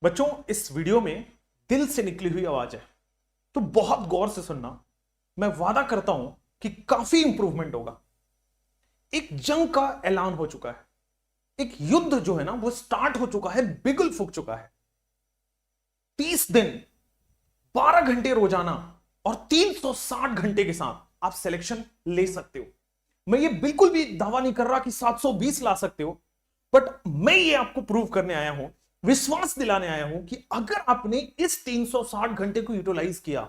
बच्चों, इस वीडियो में दिल से निकली हुई आवाज है, तो बहुत गौर से सुनना। मैं वादा करता हूं कि काफी इंप्रूवमेंट होगा। एक जंग का ऐलान हो चुका है, एक युद्ध जो है ना वो स्टार्ट हो चुका है, बिगुल फूक चुका है। 30 दिन, 12 घंटे रोजाना और 360 घंटे के साथ आप सिलेक्शन ले सकते हो। मैं ये बिल्कुल भी दावा नहीं कर रहा कि 720 ला सकते हो, बट मैं ये आपको प्रूव करने आया हूं, विश्वास दिलाने आया हूं कि अगर आपने इस 360 घंटे को यूटिलाइज किया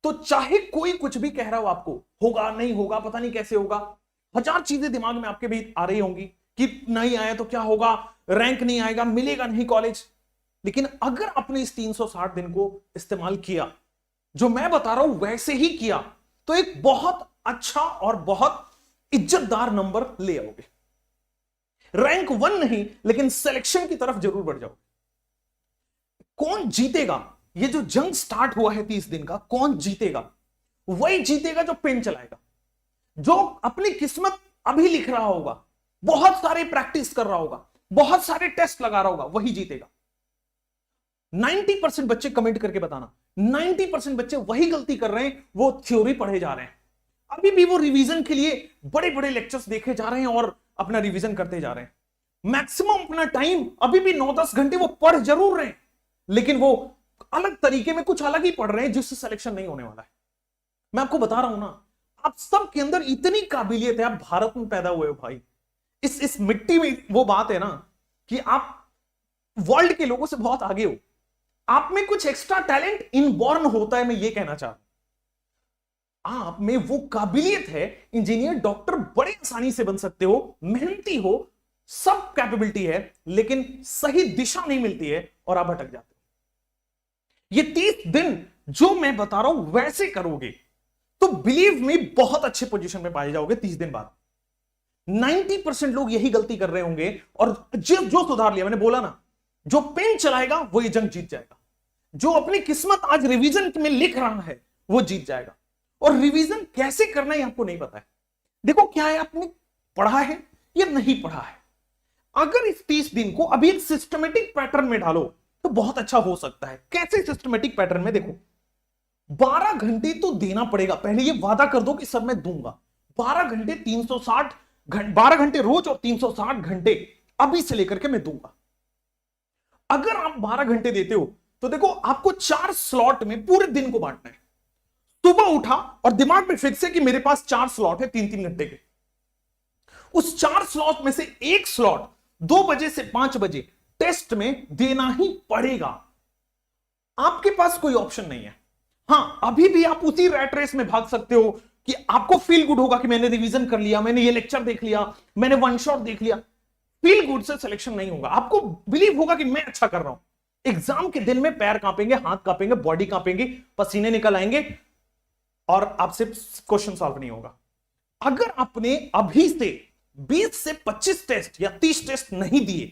तो चाहे कोई कुछ भी कह रहा हो, आपको होगा नहीं होगा, पता नहीं कैसे होगा, हजार चीजें दिमाग में आपके भी आ रही होंगी कि नहीं आया तो क्या होगा, रैंक नहीं आएगा, मिलेगा नहीं कॉलेज। लेकिन अगर आपने इस 360 दिन को इस्तेमाल किया, जो मैं बता रहा हूं वैसे ही किया, तो एक बहुत अच्छा और बहुत इज्जतदार नंबर ले आओगे। रैंक 1 नहीं, लेकिन सिलेक्शन की तरफ जरूर बढ़ जाओगे। कौन जीतेगा? ये जो जंग स्टार्ट हुआ है 30 दिन का, कौन जीतेगा? वही जीतेगा जो पेन चलाएगा, जो अपनी किस्मत अभी लिख रहा होगा, बहुत सारे प्रैक्टिस कर रहा होगा, बहुत सारे टेस्ट लगा रहा होगा, वही जीतेगा। 90% बच्चे कमेंट करके बताना, 90% बच्चे वही गलती कर रहे हैं, वो थ्योरी पढ़े जा रहे हैं, अभी भी वो रिवीजन के लिए बड़े बड़े लेक्चर्स देखे जा रहे हैं और अपना रिवीजन करते जा रहे हैं। मैक्सिमम अपना टाइम अभी भी 9-10 घंटे वो पढ़ जरूर रहे हैं, लेकिन वो अलग तरीके में कुछ अलग ही पढ़ रहे हैं जिससे सिलेक्शन नहीं होने वाला है। मैं आपको बता रहा हूं ना, आप सबके अंदर इतनी काबिलियत है, आप भारत में पैदा हुए हो भाई, इस मिट्टी में वो बात है ना कि आप वर्ल्ड के लोगों से बहुत आगे हो। आप में कुछ एक्स्ट्रा टैलेंट इनबॉर्न होता है, मैं ये कहना चाहता हूं। आप में वो काबिलियत है, इंजीनियर डॉक्टर बड़े आसानी से बन सकते हो, मेहनती हो, सब कैपेबिलिटी है, लेकिन सही दिशा नहीं मिलती है और आप भटक जाते हो। ये 30 दिन जो मैं बता रहा हूं वैसे करोगे तो बिलीव में बहुत अच्छे पोजीशन में पाए जाओगे। 30 दिन बाद 90% लोग यही गलती कर रहे होंगे, और जो सुधार लिया, मैंने बोला ना, जो पेन चलाएगा वो ये जंग जीत जाएगा। जो अपनी किस्मत आज रिवीजन में लिख रहा है वो जीत जाएगा। और रिवीजन कैसे करना है आपको नहीं पता है। देखो क्या है, आपने पढ़ा है या नहीं पढ़ा है। अगर इस 30 दिन को अभी एक सिस्टमेटिक पैटर्न में डालो तो बहुत अच्छा हो सकता है। कैसे सिस्टमेटिक पैटर्न में? देखो, 12 घंटे तो देना पड़ेगा। पहले ये वादा कर दो कि सर मैं दूंगा 12 घंटे, 360 घंटे, 12 घंटे रोज और 360 घंटे अभी से लेकर के मैं दूंगा। अगर आप 12 घंटे देते हो तो देखो, आपको 4 स्लॉट में पूरे दिन को बांटना है। सुबह उठा और दिमाग में फिक्स है कि मेरे पास 4 स्लॉट है 3-3 घंटे के। उस 4 स्लॉट में से एक स्लॉट 2 बजे से 5 बजे टेस्ट में देना ही पड़ेगा। आपके पास कोई ऑप्शन नहीं है। हां, अभी भी आप उसी रैट रेस में भाग सकते हो कि आपको फील गुड होगा कि मैंने रिवीजन कर लिया, मैंने ये लेक्चर देख लिया, मैंने वन शॉट देख लिया। फील गुड से सिलेक्शन नहीं होगा। आपको बिलीव होगा कि मैं अच्छा कर रहा हूं। एग्जाम के दिन में पैर कांपेंगे, हाथ कांपेंगे, बॉडी कांपेंगे, पसीने निकल आएंगे और आपसे क्वेश्चन सॉल्व नहीं होगा। अगर आपने अभी से 20 से 25 टेस्ट या 30 टेस्ट नहीं दिए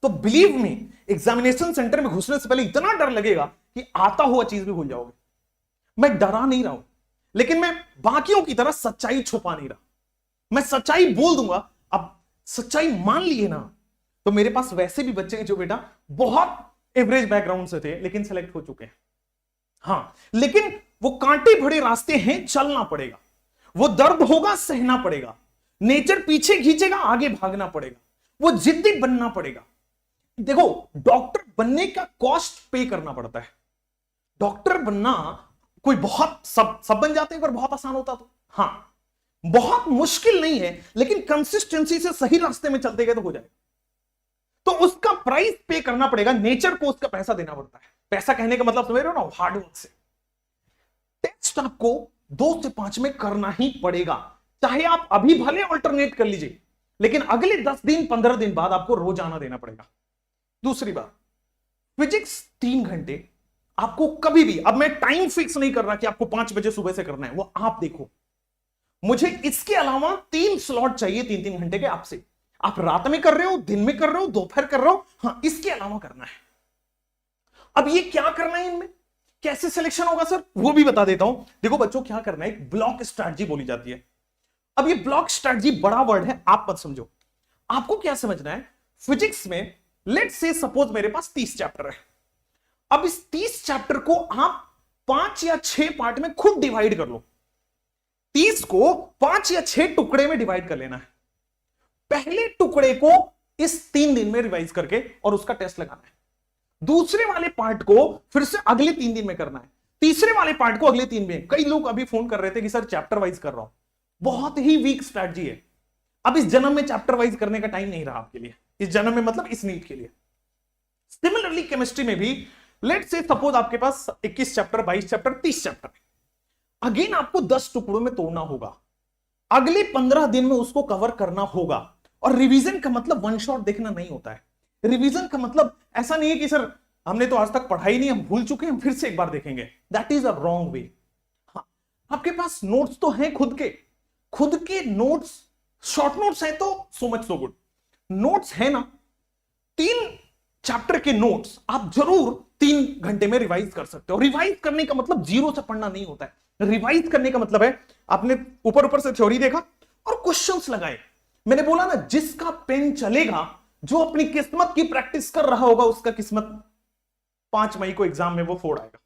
तो बिलीव मी, एग्जामिनेशन सेंटर में घुसने से पहले इतना डर लगेगा कि आता हुआ चीज भी भूल जाओगे। मैं डरा नहीं रहा हूं, लेकिन मैं बाकियों की तरह सच्चाई छुपा नहीं रहा। मैं सच्चाई बोल दूंगा। अब सच्चाई मान लिए ना, तो मेरे पास वैसे भी बच्चे हैं जो बेटा बहुत एवरेज बैकग्राउंड से थे लेकिन सेलेक्ट हो चुके हैं। हां, लेकिन वो कांटे भरे रास्ते हैं, चलना पड़ेगा। वो दर्द होगा, सहना पड़ेगा। नेचर पीछे खींचेगा, आगे भागना पड़ेगा। वो जिद्दी बनना पड़ेगा। देखो, डॉक्टर बनने का कॉस्ट पे करना पड़ता है। डॉक्टर बनना कोई बहुत सब बन जाते हैं, अगर बहुत आसान होता तो। हां, बहुत मुश्किल नहीं है, लेकिन कंसिस्टेंसी से सही रास्ते में चलते गए तो हो जाएगा। तो उसका प्राइस पे करना पड़ेगा। नेचर को उसका पैसा देना पड़ता है। पैसा कहने का मतलब समझ रहे हो ना, हार्डवर्क से। टेस्ट आपको 2 से 5 में करना ही पड़ेगा, चाहे आप अभी भले ऑल्टरनेट कर लीजिए, लेकिन अगले 10 दिन 15 दिन बाद आपको रोजाना देना पड़ेगा। दूसरी बात, फिजिक्स 3 घंटे आपको कभी भी, अब मैं टाइम फिक्स नहीं कर रहा कि आपको 5 बजे सुबह से करना है, वो आप देखो। मुझे इसके अलावा 3 स्लॉट चाहिए 3-3 घंटे के आपसे। आप रात में कर रहे हो, दिन में कर रहे हो, दोपहर कर रहे हो, हां, इसके अलावा करना है। अब ये क्या करना है, इनमें कैसे सिलेक्शन होगा सर, वो भी बता देता हूं। देखो बच्चों, क्या करना है, एक ब्लॉक स्ट्रैटेजी बोली जाती है। अब ये ब्लॉक स्ट्रैटेजी बड़ा वर्ड है, आप मत समझो। आपको क्या समझना है, फिजिक्स में लेट्स से सपोज मेरे पास 30 चैप्टर है। अब इस 30 चैप्टर को आप 5 या 6 पार्ट में खुद डिवाइड कर लो। 30 को 5 या 6 टुकड़े में डिवाइड कर लेना है। पहले टुकड़े को इस 3 दिन में रिवाइज करके और उसका टेस्ट लगाना है। दूसरे वाले पार्ट को फिर से अगले 3 दिन में करना है। तीसरे वाले पार्ट को अगले 3 दिन। कई लोग अभी फोन कर रहे थे कि सर चैप्टर वाइज कर रहा हूं। बहुत ही वीक स्ट्रैटेजी है। अब इस जन्म में चैप्टर वाइज करने का टाइम नहीं रहा आपके लिए, इस जन्म में मतलब इस नीट के लिए। सिमिलरली केमिस्ट्री में भी लेट्स से सपोज आपके पास 21 चैप्टर, 22 चैप्टर, 30 चैप्टर है। अगेन आपको 10 टुकड़ों में तोड़ना होगा। अगले 15 दिन में उसको कवर करना होगा। और रिवीजन का मतलब वन शॉट देखना नहीं होता है। रिवीजन का मतलब ऐसा नहीं है कि सर हमने तो आज तक पढ़ाई नहीं, हम भूल चुके हैं, हम फिर से एक बार देखेंगे। That is a wrong way. हाँ, आपके पास नोट्स तो हैं खुद के नोट्स, शॉर्ट नोट्स हैं तो so much so good. Notes है ना, 3 चैप्टर के नोट्स आप जरूर 3 घंटे में रिवाइज कर सकते हो। रिवाइज करने का मतलब जीरो से पढ़ना नहीं होता है। रिवाइज करने का मतलब है आपने ऊपर से थ्योरी देखा और क्वेश्चंस लगाए। मैंने बोला ना, जिसका पेन चलेगा, जो अपनी किस्मत की प्रैक्टिस कर रहा होगा, उसका किस्मत 5 मई को एग्जाम में वो फोड़ आएगा।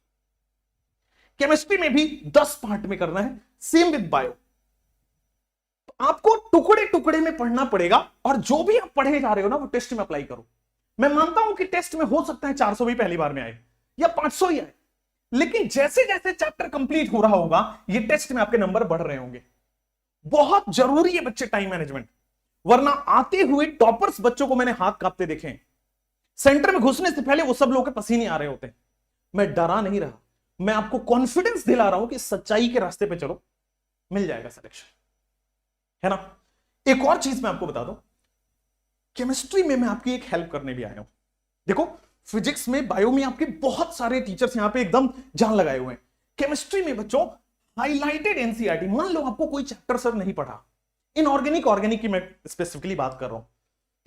केमिस्ट्री में भी 10 पार्ट में करना है, सेम विद बायो। आपको टुकड़े टुकड़े में पढ़ना पड़ेगा और जो भी आप पढ़े जा रहे हो ना, वो टेस्ट में अप्लाई करो। मैं मानता हूं कि टेस्ट में हो सकता है 400 भी पहली बार में आए या 500 ही आए, लेकिन जैसे जैसे चैप्टर कंप्लीट हो रहा होगा, ये टेस्ट में आपके नंबर बढ़ रहे होंगे। बहुत जरूरी है बच्चे टाइम मैनेजमेंट, वरना आते हुए टॉपर्स बच्चों को मैंने हाथ कांपते देखे हैं। सेंटर में घुसने से पहले वो सब लोग के पसीने आ रहे होते हैं। मैं डरा नहीं रहा, मैं आपको कॉन्फिडेंस दिला रहा हूं कि सच्चाई के रास्ते पे चलो, मिल जाएगा सिलेक्शन, है ना। एक और चीज मैं आपको बता दूं, केमिस्ट्री में मैं आपकी एक हेल्प करने भी आया हूं। देखो, फिजिक्स में, बायो में आपके बहुत सारे टीचर्स यहां पे एकदम जान लगाए हुए हैं। केमिस्ट्री में बच्चों हाइलाइटेड एनसीईआरटी, मान लो आपको कोई चैप्टर सर नहीं पढ़ा, इनऑर्गेनिक ऑर्गेनिक की मैं स्पेसिफिकली बात कर रहा हूं,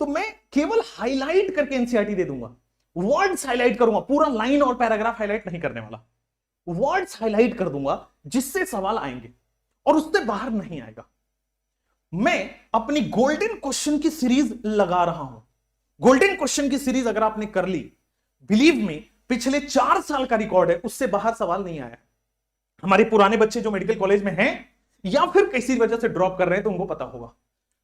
तो मैं केवल हाईलाइट करके एनसीईआरटी दे दूंगा। वर्ड्स हाईलाइट करूंगा, पूरा लाइन और पैराग्राफ हाईलाइट नहीं करने वाला। वर्ड्स हाईलाइट कर दूंगा जिससे सवाल आएंगे और उससे बाहर नहीं आएगा। मैं अपनी गोल्डन क्वेश्चन की सीरीज लगा रहा हूं। गोल्डन क्वेश्चन की सीरीज अगर आपने कर ली, बिलीव मी, पिछले 4 साल का रिकॉर्ड है, उससे बाहर सवाल नहीं आया। हमारे पुराने बच्चे जो मेडिकल कॉलेज में हैं या फिर किसी वजह से ड्रॉप कर रहे हैं, तो उनको पता होगा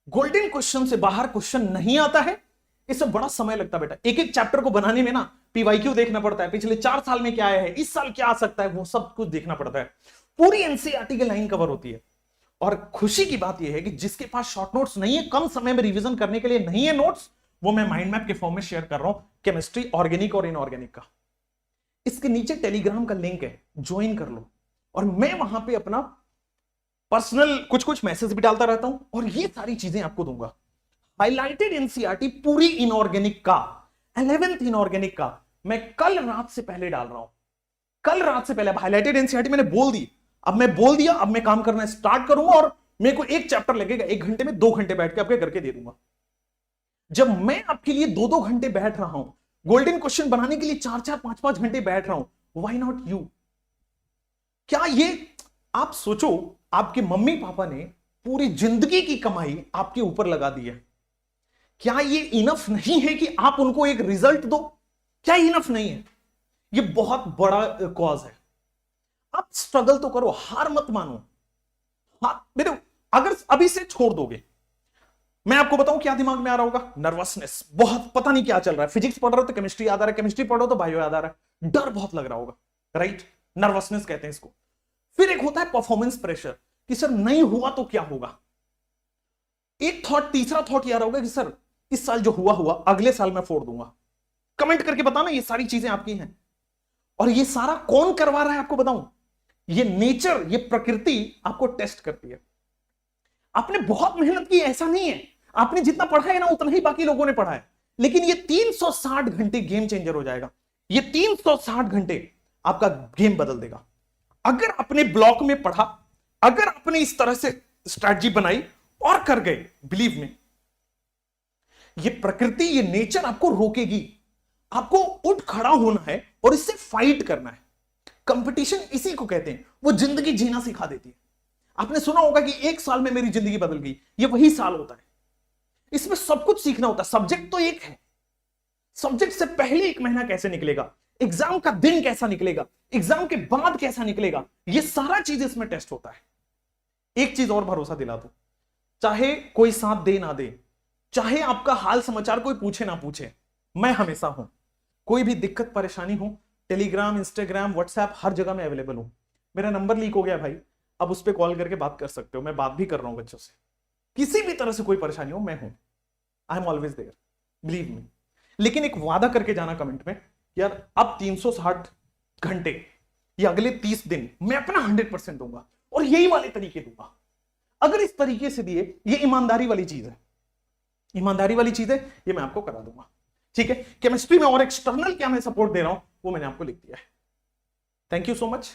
गोल्डन क्वेश्चन से बाहर क्वेश्चन नहीं आता है। इससे बड़ा समय लगता है बेटा, एक एक चैप्टर को बनाने में ना पीवाईक्यू देखना पड़ता है, पिछले 4 साल में क्या आया है, इस साल क्या आ सकता है, वो सब कुछ देखना पड़ता है। पूरी एनसीईआरटी की लाइन कवर होती है। और खुशी की बात यह है कि जिसके पास शॉर्ट नोट्स नहीं है, कम समय में रिवीजन करने के लिए नहीं है नोट्स, वो मैं माइंड मैप के फॉर्म में शेयर कर रहा हूं, केमिस्ट्री ऑर्गेनिक और इनऑर्गेनिक का। इसके नीचे टेलीग्राम का लिंक है, ज्वाइन कर लो। और मैं वहां पे अपना पर्सनल कुछ मैसेज भी डालता रहता हूं और ये सारी चीजें आपको दूंगा। हाइलाइटेड एनसीईआरटी पूरी इनऑर्गेनिक का, 11th इनऑर्गेनिक का मैं कल रात से पहले डाल रहा हूं। कल रात से पहले। अब हाइलाइटेड एनसीईआरटी मैंने बोल दी, अब मैं बोल दिया, अब मैं काम करना स्टार्ट करूंगा और मेरे को एक चैप्टर लगेगा 1 घंटे में, 2 घंटे बैठ के आपके करके दे दूंगा। जब मैं आपके लिए 2-2 घंटे बैठ रहा हूं, गोल्डन क्वेश्चन बनाने के लिए 4-4, 5-5 घंटे बैठ रहा हूं, व्हाई नॉट यू? क्या ये आप सोचो, आपके मम्मी पापा ने पूरी जिंदगी की कमाई आपके ऊपर लगा दी है, क्या ये इनफ नहीं है कि आप उनको एक रिजल्ट दो? क्या इनफ नहीं है? ये बहुत बड़ा कॉज है। आप स्ट्रगल तो करो, हार मत मानो। देखो, अगर अभी से छोड़ दोगे, मैं आपको बताऊं क्या दिमाग में आ रहा होगा? नर्वसनेस, बहुत पता नहीं क्या चल रहा है। फिजिक्स पढ़ रहे हो तो केमिस्ट्री याद आ रहा है, केमिस्ट्री पढ़ रहे हो तो बायो याद आ रहा है, डर बहुत लग रहा होगा, राइट? नर्वसनेस कहते हैं इसको। फिर एक होता है परफॉर्मेंस प्रेशर कि सर नहीं हुआ तो क्या होगा। एक थॉट, तीसरा थॉट यह होगा कि सर इस साल जो हुआ अगले साल मैं फोड़ दूंगा। कमेंट करके बताना, ये सारी चीजें आपकी हैं। और ये सारा कौन करवा रहा है आपको बताऊं? ये नेचर, ये प्रकृति आपको टेस्ट करती है। आपने बहुत मेहनत की, ऐसा नहीं है। आपने जितना पढ़ा है ना, उतना ही बाकी लोगों ने पढ़ा है, लेकिन ये 360 घंटे गेम चेंजर हो जाएगा। ये 360 घंटे आपका गेम बदल देगा। अगर आपने ब्लॉक में पढ़ा, अगर आपने इस तरह से स्ट्रैटेजी बनाई और कर गए, बिलीव में, ये प्रकृति, ये नेचर आपको रोकेगी। आपको उठ खड़ा होना है और इससे फाइट करना है। कंपटीशन इसी को कहते हैं, वो जिंदगी जीना सिखा देती है। आपने सुना होगा कि 1 साल में मेरी जिंदगी बदल गई, ये वही साल होता है। इसमें सब कुछ सीखना होता है। सब्जेक्ट तो एक है, सब्जेक्ट से पहले 1 महीना कैसे निकलेगा, एग्जाम का दिन कैसा निकलेगा, एग्जाम के बाद कैसा निकलेगा, ये सारा चीज इसमें टेस्ट होता है। एक चीज और भरोसा दिला दो, चाहे कोई साथ दे ना दे, चाहे आपका हाल समाचार कोई पूछे ना पूछे, मैं हमेशा हूं। कोई भी दिक्कत परेशानी हो, टेलीग्राम, इंस्टाग्राम, व्हाट्सएप, हर जगह में अवेलेबल हूं। मेरा नंबर लीक हो गया भाई, अब उस पर कॉल करके बात कर सकते हो, मैं बात भी कर रहा हूं बच्चों से। किसी भी तरह से कोई परेशानी हो, मैं हूं, I am always there, believe me. लेकिन एक वादा करके जाना कमेंट में, यार अब 360 घंटे या अगले 30 दिन मैं अपना 100% दूंगा, और यही वाले तरीके दूंगा। अगर इस तरीके से दिए, ये ईमानदारी वाली चीज है, ईमानदारी वाली चीज है, ये मैं आपको करा दूंगा। ठीक है, केमिस्ट्री में और एक्सटर्नल क्या मैं सपोर्ट दे रहा हूं वो मैंने आपको लिख दिया है। Thank you so much.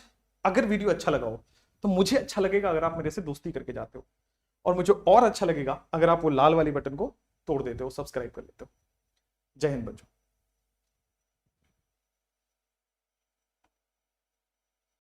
अगर वीडियो अच्छा लगा हो तो मुझे अच्छा लगेगा अगर आप मेरे से दोस्ती करके जाते हो, और मुझे और अच्छा लगेगा अगर आप वो लाल वाली बटन को तोड़ देते हो, सब्सक्राइब कर लेते हो। जय हिंद बच्चों।